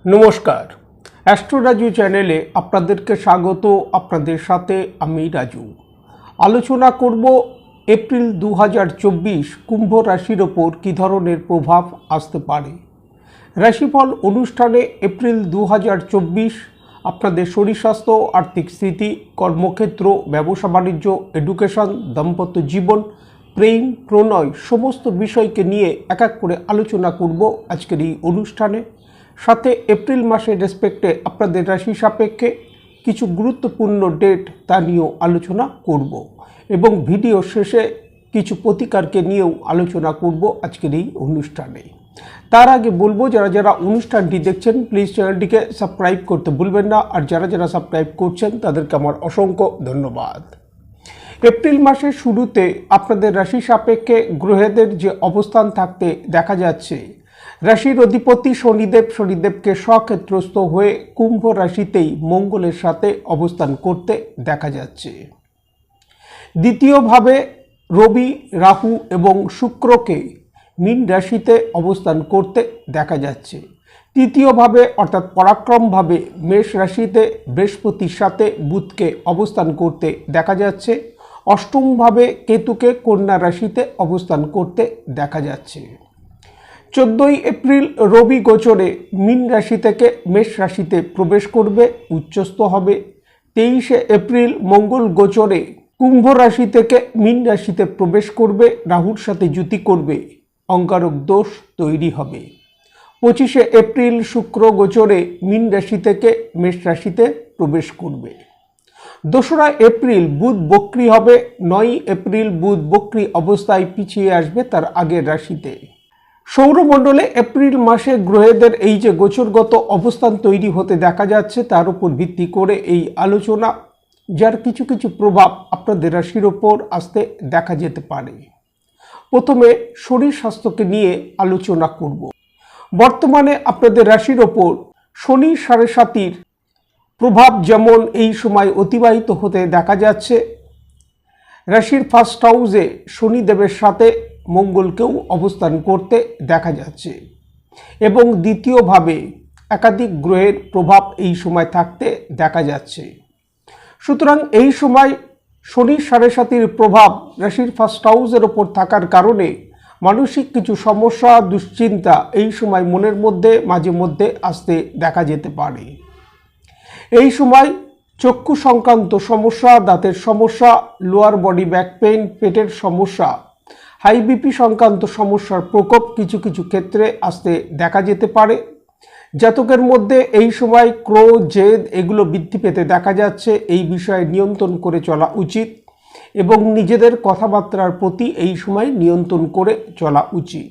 নমস্কার, অ্যাস্ট্রো রাজু চ্যানেলে আপনাদেরকে স্বাগত। আপনাদের সাথে আমি রাজু। আলোচনা করব এপ্রিল 2024 কুম্ভ রাশির ওপর কী ধরনের প্রভাব আসতে পারে। রাশিফল অনুষ্ঠানে এপ্রিল 2024 আপনাদের শরীর স্বাস্থ্য, আর্থিক স্থিতি, কর্মক্ষেত্র, ব্যবসা বাণিজ্য, এডুকেশন, দাম্পত্য জীবন, প্রেম, প্রণয় সমস্ত বিষয়কে নিয়ে এক এক করে আলোচনা করব আজকের এই অনুষ্ঠানে। সাথে এপ্রিল মাসের রেসপেক্টে আপনাদের রাশি সাপেক্ষে কিছু গুরুত্বপূর্ণ ডেট তা নিয়েও আলোচনা করব এবং ভিডিও শেষে কিছু প্রতিকারকে নিয়েও আলোচনা করব আজকের এই অনুষ্ঠানে। তার আগে বলবো, যারা যারা অনুষ্ঠানটি দেখছেন প্লিজ চ্যানেলটিকে সাবস্ক্রাইব করতে ভুলবেন না, আর যারা যারা সাবস্ক্রাইব করছেন তাদেরকে আমার অসংখ্য ধন্যবাদ। এপ্রিল মাসের শুরুতে আপনাদের রাশি সাপেক্ষে গ্রহেদের যে অবস্থান থাকতে দেখা যাচ্ছে, রাশির অধিপতি শনিদেবকে স্বক্ষেত্রস্থ হয়ে কুম্ভ রাশিতেই মঙ্গলের সাথে অবস্থান করতে দেখা যাচ্ছে। দ্বিতীয়ভাবে রবি, রাহু এবং শুক্রকে মীন রাশিতে অবস্থান করতে দেখা যাচ্ছে। তৃতীয়ভাবে অর্থাৎ পরাক্রমভাবে মেষ রাশিতে বৃহস্পতির সাথে বুধকে অবস্থান করতে দেখা যাচ্ছে। অষ্টমভাবে কেতুকে কন্যা রাশিতে অবস্থান করতে দেখা যাচ্ছে। 14 এপ্রিল রবি গোচরে মীন রাশি থেকে মেষ রাশিতে প্রবেশ করবে, উচ্চস্থ হবে। 23 এপ্রিল মঙ্গল গোচরে কুম্ভ রাশি থেকে মীন রাশিতে প্রবেশ করবে, রাহুর সাথে যুতি করবে, অঙ্গারক দোষ তৈরি হবে। 25 এপ্রিল শুক্র গোচরে মীন রাশি থেকে মেষ রাশিতে প্রবেশ করবে। 2রা এপ্রিল বুধ বক্রী হবে। 9 এপ্রিল বুধ বক্রী অবস্থায় পিছিয়ে আসবে তার আগের রাশিতে। সৌরমণ্ডলে এপ্রিল মাসে গ্রহেদের এই যে গোচরগত অবস্থান তৈরি হতে দেখা যাচ্ছে, তার উপর ভিত্তি করে এই আলোচনা, যার কিছু কিছু প্রভাব আপনাদের রাশির ওপর আসতে দেখা যেতে পারে। প্রথমে শরীর স্বাস্থ্যকে নিয়ে আলোচনা করব। বর্তমানে আপনাদের রাশির ওপর শনি 7.5 প্রভাব যেমন এই সময় অতিবাহিত হতে দেখা যাচ্ছে, রাশির ফার্স্ট হাউসে শনিদেবের সাথে মঙ্গলকেও অবস্থান করতে দেখা যাচ্ছে এবং দ্বিতীয়ভাবে একাধিক গ্রহের প্রভাব এই সময় থাকতে দেখা যাচ্ছে। সুতরাং এই সময় শনি 7.5 প্রভাব রাশির ফার্স্ট হাউসের ওপর থাকার কারণে মানসিক কিছু সমস্যা, দুশ্চিন্তা এই সময় মনের মধ্যে মাঝে মধ্যে আসতে দেখা যেতে পারে। এই সময় চক্ষু সংক্রান্ত সমস্যা, দাঁতের সমস্যা, লোয়ার বডি ব্যাক পেইন, পেটের সমস্যা, হাই বিপি সংক্রান্ত সমস্যার প্রকোপ কিছু কিছু ক্ষেত্রে আসতে দেখা যেতে পারে। জাতকের মধ্যে এই সময় ক্রোধ, জেদ এগুলো বৃদ্ধি পেতে দেখা যাচ্ছে। এই বিষয়ে নিয়ন্ত্রণ করে চলা উচিত এবং নিজেদের কথাবার্তার প্রতি এই সময় নিয়ন্ত্রণ করে চলা উচিত।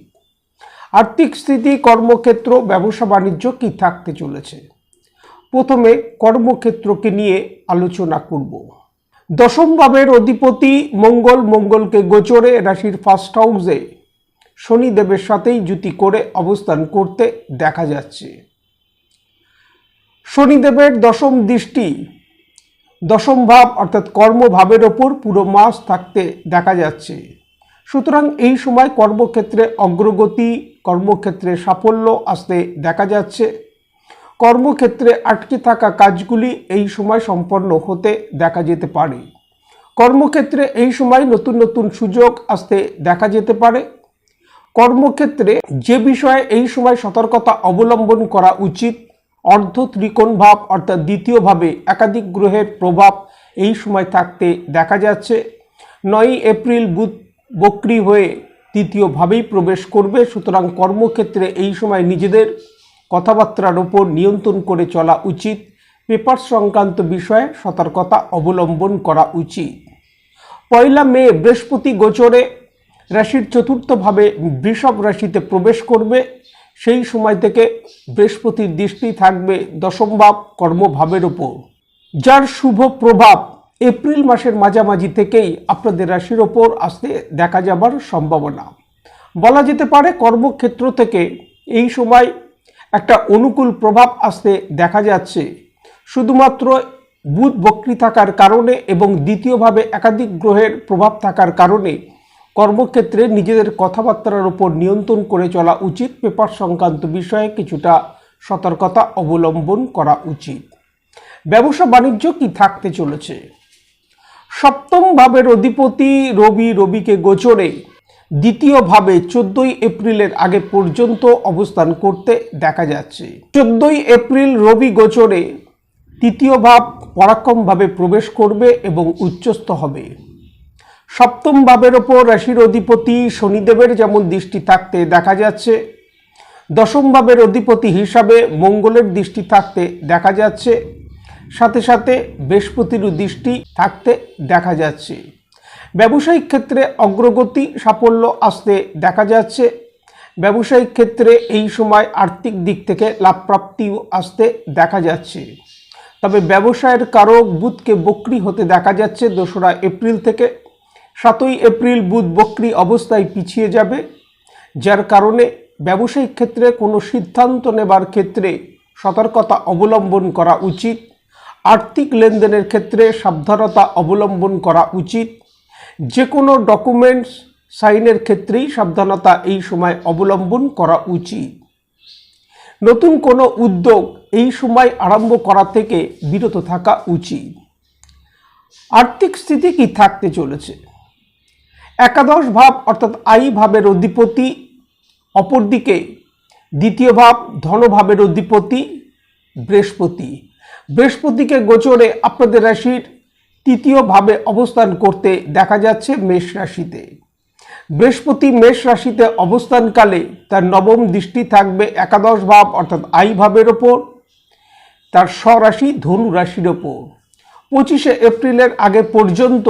আর্থিক স্থিতি, কর্মক্ষেত্র, ব্যবসা বাণিজ্য কী থাকতে চলেছে। প্রথমে কর্মক্ষেত্রকে নিয়ে আলোচনা করব। দশম ভাবের অধিপতি মঙ্গলকে গোচরে রাশির ফার্স্ট হাউসে শনিদেবের সাথেই যুতি করে অবস্থান করতে দেখা যাচ্ছে। শনিদেবের দশম দৃষ্টি দশম ভাব অর্থাৎ কর্মভাবের ওপর পুরো মাস থাকতে দেখা যাচ্ছে। সুতরাং এই সময় কর্মক্ষেত্রে অগ্রগতি, কর্মক্ষেত্রে সাফল্য আসতে দেখা যাচ্ছে। কর্মক্ষেত্রে আটকে থাকা কাজগুলি এই সময় সম্পন্ন হতে দেখা যেতে পারে। কর্মক্ষেত্রে এই সময় নতুন নতুন সুযোগ আসতে দেখা যেতে পারে। কর্মক্ষেত্রে যে বিষয়ে এই সময় সতর্কতা অবলম্বন করা উচিত, অর্ধ ত্রিকোণ ভাব অর্থাৎ দ্বিতীয়ভাবে একাধিক গ্রহের প্রভাব এই সময় থাকতে দেখা যাচ্ছে। 9 এপ্রিল বুধ বক্রী হয়ে তৃতীয়ভাবেই প্রবেশ করবে। সুতরাং কর্মক্ষেত্রে এই সময় নিজেদের কথাবার্তার ওপর নিয়ন্ত্রণ করে চলা উচিত। পেপার সংক্রান্ত বিষয়ে সতর্কতা অবলম্বন করা উচিত। 1 মে বৃহস্পতি গোচরে রাশির চতুর্থভাবে বৃষভ রাশিতে প্রবেশ করবে। সেই সময় থেকে বৃহস্পতির দৃষ্টি থাকবে দশম ভাব কর্মভাবের ওপর, যার শুভ প্রভাব এপ্রিল মাসের মাঝামাঝি থেকেই আপনাদের রাশির ওপর আসতে দেখা যাবার সম্ভাবনা। বলা যেতে পারে কর্মক্ষেত্র থেকে এই সময় একটা অনুকূল প্রভাব আসতে দেখা যাচ্ছে। শুধুমাত্র বুধ বক্রী থাকার কারণে এবং দ্বিতীয়ভাবে একাধিক গ্রহের প্রভাব থাকার কারণে কর্মক্ষেত্রে নিজেদের কথাবার্তার উপর নিয়ন্ত্রণ করে চলা উচিত। পেপার সংক্রান্ত বিষয়ে কিছুটা সতর্কতা অবলম্বন করা উচিত। ব্যবসা বাণিজ্য কি থাকতে চলেছে? সপ্তম ভাবের অধিপতি রবিকে গোচরে দ্বিতীয়ভাবে 14 এপ্রিলের আগে পর্যন্ত অবস্থান করতে দেখা যাচ্ছে। 14 এপ্রিল রবি গোচরে তৃতীয় ভাব পরাক্রমভাবে প্রবেশ করবে এবং উচ্চস্থ হবে। সপ্তম ভাবের ওপর রাশির অধিপতি শনিদেবের যেমন দৃষ্টি থাকতে দেখা যাচ্ছে, দশম ভাবের অধিপতি হিসাবে মঙ্গলের দৃষ্টি থাকতে দেখা যাচ্ছে, সাথে সাথে বৃহস্পতিরও দৃষ্টি থাকতে দেখা যাচ্ছে। ব্যবসায়িক ক্ষেত্রে অগ্রগতি সাফল্য আসতে দেখা যাচ্ছে। ব্যবসায়িক ক্ষেত্রে এই সময় আর্থিক দিক থেকে লাভপ্রাপ্তিও আসতে দেখা যাচ্ছে। তবে ব্যবসায়ের কারক বুধকে বক্রী হতে দেখা যাচ্ছে 2রা এপ্রিল থেকে। 7ই এপ্রিল বুধ বক্রী অবস্থায় পিছিয়ে যাবে, যার কারণে ব্যবসায়িক ক্ষেত্রে কোনো সিদ্ধান্ত নেবার ক্ষেত্রে সতর্কতা অবলম্বন করা উচিত। আর্থিক লেনদেনের ক্ষেত্রে সাবধানতা অবলম্বন করা উচিত। যে কোনো ডকুমেন্টস সাইনের ক্ষেত্রেই সাবধানতা এই সময় অবলম্বন করা উচিত। নতুন কোনো উদ্যোগ এই সময় আরম্ভ করা থেকে বিরত থাকা উচিত। আর্থিক স্থিতি কি থাকতে চলেছে? একাদশ ভাব অর্থাৎ আই ভাবের অধিপতি, অপরদিকে দ্বিতীয় ভাব ধনভাবের অধিপতি বৃহস্পতিকে গোচরে আপনাদের রাশির তৃতীয় ভাবে অবস্থান করতে দেখা যাচ্ছে মেষ রাশিতে। বৃহস্পতি মেষ রাশিতে অবস্থানকালে তার নবম দৃষ্টি থাকবে একাদশ ভাব অর্থাৎ আই ভাবের ওপর, তার স্বরাশি ধনু রাশির ওপর। 25শে এপ্রিলের আগে পর্যন্ত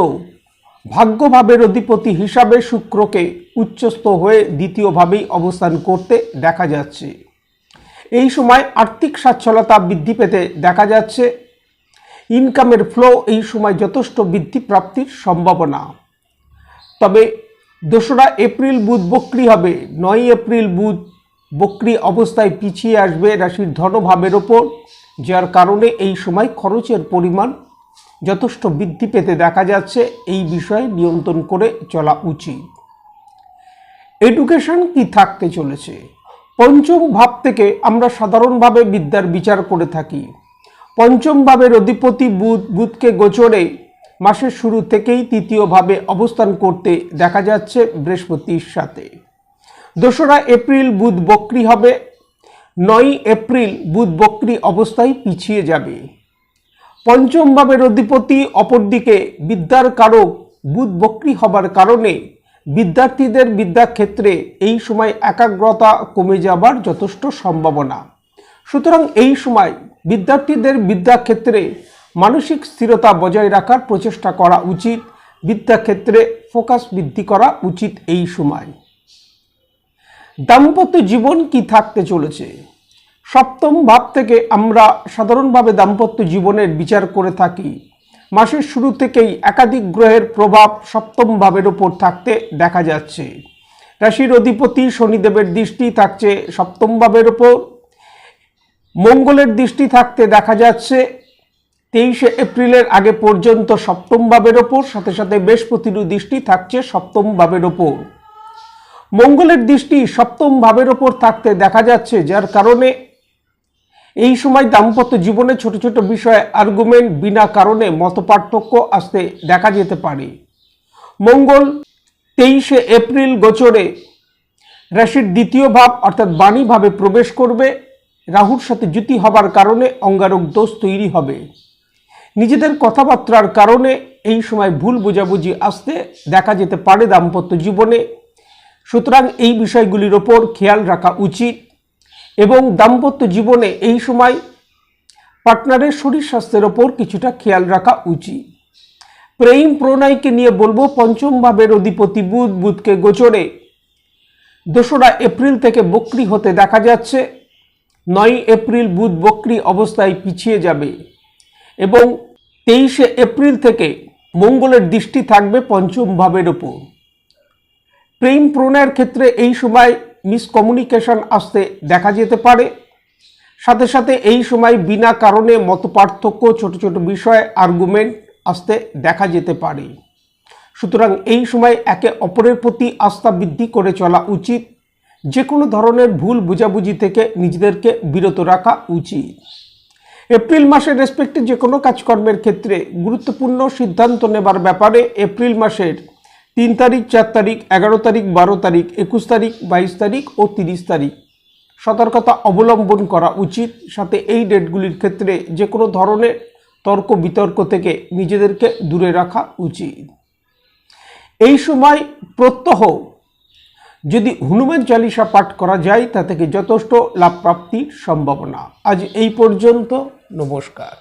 ভাগ্যভাবের অধিপতি হিসাবে শুক্রকে উচ্চস্থ হয়ে দ্বিতীয়ভাবেই অবস্থান করতে দেখা যাচ্ছে। এই সময় আর্থিক সচ্ছলতা বৃদ্ধি পেতে দেখা যাচ্ছে। ইনকামের ফ্লো এই সময় যথেষ্ট বৃদ্ধি প্রাপ্তির সম্ভাবনা। তবে 2রা এপ্রিল বুধ বক্রী হবে, 9 এপ্রিল বুধ বক্রী অবস্থায় পিছিয়ে আসবে রাশির ধনভাবের ওপর, যার কারণে এই সময় খরচের পরিমাণ যথেষ্ট বৃদ্ধি পেতে দেখা যাচ্ছে। এই বিষয়ে নিয়ন্ত্রণ করে চলা উচিত। এডুকেশন কি থাকতে চলেছে? পঞ্চম ভাব থেকে আমরা সাধারণভাবে বিদ্যার বিচার করে থাকি। পঞ্চম ভাবের অধিপতি বুধকে গোচরে মাসের শুরু থেকেই তৃতীয় ভাবে অবস্থান করতে দেখা যাচ্ছে বৃহস্পতির সাথে। 2রা এপ্রিল বুধ বক্রী হবে, 9 এপ্রিল বুধ বক্রী অবস্থায় পিছিয়ে যাবে। পঞ্চম ভাবের অধিপতি অপরদিকে বিদ্যার কারক বুধ বক্রী হবার কারণে বিদ্যার্থীদের বিদ্যাক্ষেত্রে এই সময় একাগ্রতা কমে যাবার যথেষ্ট সম্ভাবনা। সুতরাং এই সময় বিদ্যার্থীদের বিদ্যাক্ষেত্রে মানসিক স্থিরতা বজায় রাখার প্রচেষ্টা করা উচিত। বিদ্যাক্ষেত্রে ফোকাস বৃদ্ধি করা উচিত এই সময়। দাম্পত্য জীবন কি থাকতে চলেছে? সপ্তম ভাব থেকে আমরা সাধারণভাবে দাম্পত্য জীবনের বিচার করে থাকি। মাসের শুরু থেকেই একাধিক গ্রহের প্রভাব সপ্তম ভাবের ওপর থাকতে দেখা যাচ্ছে। রাশির অধিপতি শনিদেবের দৃষ্টি থাকছে সপ্তম ভাবের ওপর, মঙ্গলের দৃষ্টি থাকতে দেখা যাচ্ছে 23শে এপ্রিলের আগে পর্যন্ত সপ্তম ভাবের ওপর, সাথে সাথে বৃহস্পতিরও দৃষ্টি থাকছে সপ্তম ভাবের ওপর। মঙ্গলের দৃষ্টি সপ্তম ভাবের ওপর থাকতে দেখা যাচ্ছে, যার কারণে এই সময় দাম্পত্য জীবনে ছোট ছোট বিষয়ে আর্গুমেন্ট বিনা কারণে মতপার্থক্য আসতে দেখা যেতে পারে। মঙ্গল 23শে এপ্রিল গোচরে রাশির দ্বিতীয় ভাব অর্থাৎ বাণী ভাবে প্রবেশ করবে। রাহুর সাথে যুতি হবার কারণে অঙ্গারক দোষ তৈরি হবে। নিজেদের কথাবার্তার কারণে এই সময় ভুল বোঝাবুঝি আসতে দেখা যেতে পারে দাম্পত্য জীবনে। সুতরাং এই বিষয়গুলির ওপর খেয়াল রাখা উচিত এবং দাম্পত্য জীবনে এই সময় পার্টনারের শরীর স্বাস্থ্যের ওপর কিছুটা খেয়াল রাখা উচিত। প্রেম প্রণয়কে নিয়ে বলবো, পঞ্চম ভাবের অধিপতি বুধকে গোচরে 2রা এপ্রিল থেকে বক্রী হতে দেখা যাচ্ছে। 9 এপ্রিল বুধ বক্রী অবস্থায় পিছিয়ে যাবে এবং 23শে এপ্রিল থেকে মঙ্গলের দৃষ্টি থাকবে পঞ্চম ভাবের ওপর। প্রেম প্রণয়ের ক্ষেত্রে এই সময় মিসকমিউনিকেশন আসতে দেখা যেতে পারে। সাথে সাথে এই সময় বিনা কারণে মতপার্থক্য, ছোট ছোট বিষয়ে আর্গুমেন্ট আসতে দেখা যেতে পারে। সুতরাং এই সময় একে অপরের প্রতি আস্থা বৃদ্ধি করে চলা উচিত। যে কোনো ধরনের ভুল বোঝাবুঝি থেকে নিজেদেরকে বিরত রাখা উচিত। এপ্রিল মাসের রেসপেক্টে যে কোনো কাজকর্মের ক্ষেত্রে গুরুত্বপূর্ণ সিদ্ধান্ত নেবার ব্যাপারে এপ্রিল মাসের 3 তারিখ, 4 তারিখ, 11 তারিখ, 12 তারিখ, 21 তারিখ, 22 তারিখ ও 30 তারিখ সতর্কতা অবলম্বন করা উচিত। সাথে এই ডেটগুলির ক্ষেত্রে যে কোনো ধরনের তর্ক বিতর্ক থেকে নিজেদেরকে দূরে রাখা উচিত। এই সময় প্রত্যহ যদি হনুমান চালিসা পাঠ করা যায় তা থেকে যথেষ্ট লাভ প্রাপ্তির সম্ভাবনা। আজ এই পর্যন্ত, নমস্কার।